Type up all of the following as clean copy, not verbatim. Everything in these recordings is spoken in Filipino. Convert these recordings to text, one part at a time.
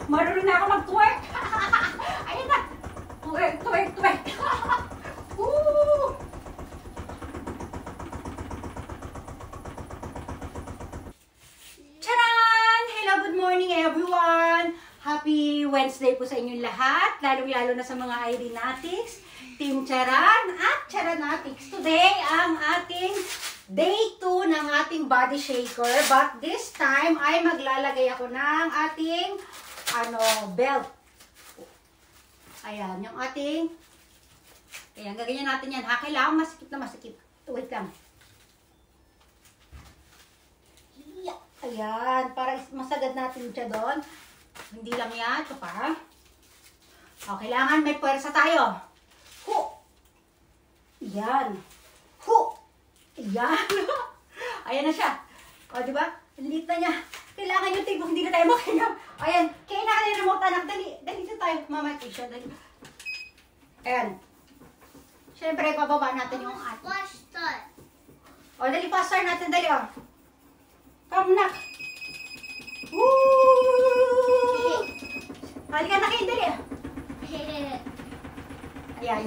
Marunong na ako mag-twerk. Ayun na. Twerk, twerk, twerk. Woo! Charan! Hello, good morning everyone. Happy Wednesday po sa inyong lahat. Lalong-lalo na sa mga Irenatics, Team Charan at Charanatics. Today, ang ating day 2 ng ating body shaker. But this time, ay maglalagay ako ng ating belt. Ayan, yung ating... Ayan, gaganyan natin yan. Ha, kailangan masikip na masikip. Wait lang. Ayan, para masagad natin siya doon. Hindi lang yan. Ito pa. O, kailangan may puwersa tayo. Hu! Ayan. Hu! Ayan. Ayan na siya. O, diba? Ang liit na niya. Kailangan yung tibok, hindi na tayo makahinga. Ayan. Kaya na yung remote anak. Dali. Dali na tayo. Mama, Tisha. Dali. Ayan. Siyempre, bababa natin yung ating. Faster. O, dali. Faster natin. Dali, o. Come na. Woo! Halika na kayo. Dali, o. Ayan.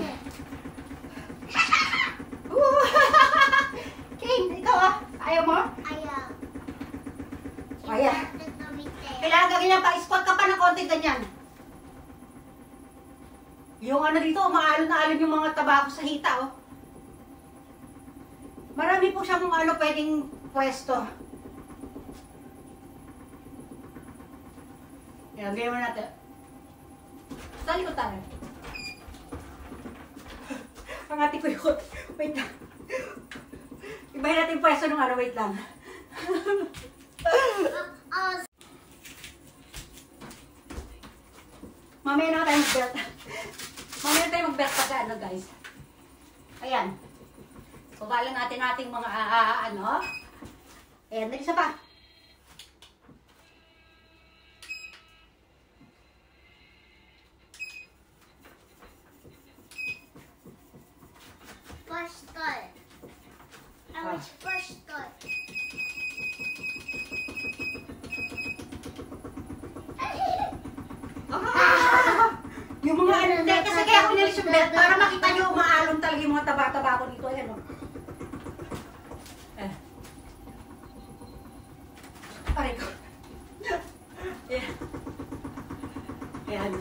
Woo! King, ikaw ah. Ayaw mo? Ayaw. Ayaw. Kailangan ganyan pa. Squat ka pa ng konti ganyan. Yung dito, maalon na alon yung mga tabako sa hita, oh. Marami po siyang pwedeng pwesto. Yan, ganyan mo natin. Dali ko tayo. Ang ating kuyot. Wait lang. Ibahin natin yung pwesto ng wait lang. Mamaya na tayo mag-belt. Mamaya na tayo mag-belt pa guys. Ayan. Baba lang natin ating mga Ayan, dali isa pa. Faster. I was faster. Yung mga kasi kaya pinalis yung belt para makita nyo umaalon talaga yung mga taba-taba ko dito. Ayan o. Aray ko. Ayan. Ayan.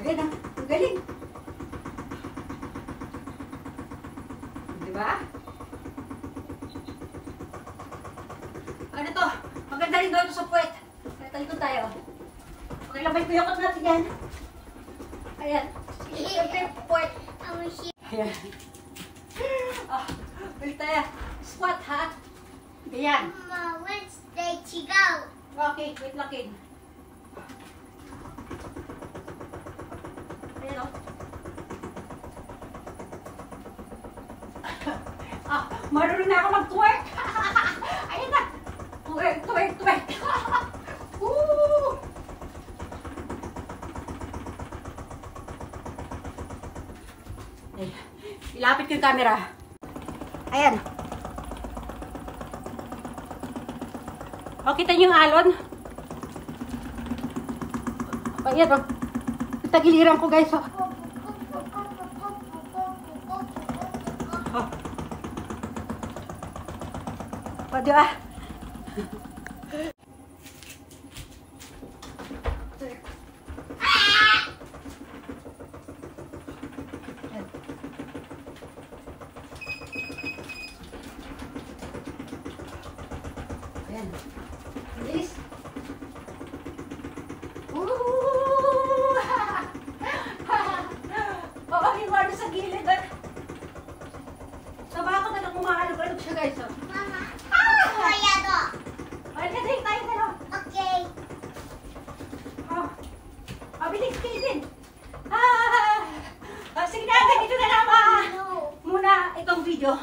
Ayan ah. Ang galing. Diba? Ano to? Maganda rin doon sa puwet. Talikod tayo. Okay, labay ko yung kot natin yan. Ayan. Siyempre, puwet. Ayan. Balik tayo. Squat, ha? Ayan. Mama, Wednesday, chigaw. Okay, wait lang, kid. Ayan, o. Marunong na ako mag-twerk. Ayan na. Twerk, twerk, twerk. Woo! Ilapit ko yung camera. Ayan. O, kita niyo yung alon? Ayan, o. Tagiliran ko, guys, o. O, di ba? Ayan. Bilis. Oo, yung wala sa gilid. Saba ako na lang umahalog-alog siya, guys. Mama, Ay, kasi tayo na lang. okay. Bilis, bilisin. Sige na, ganito na lang muna itong video.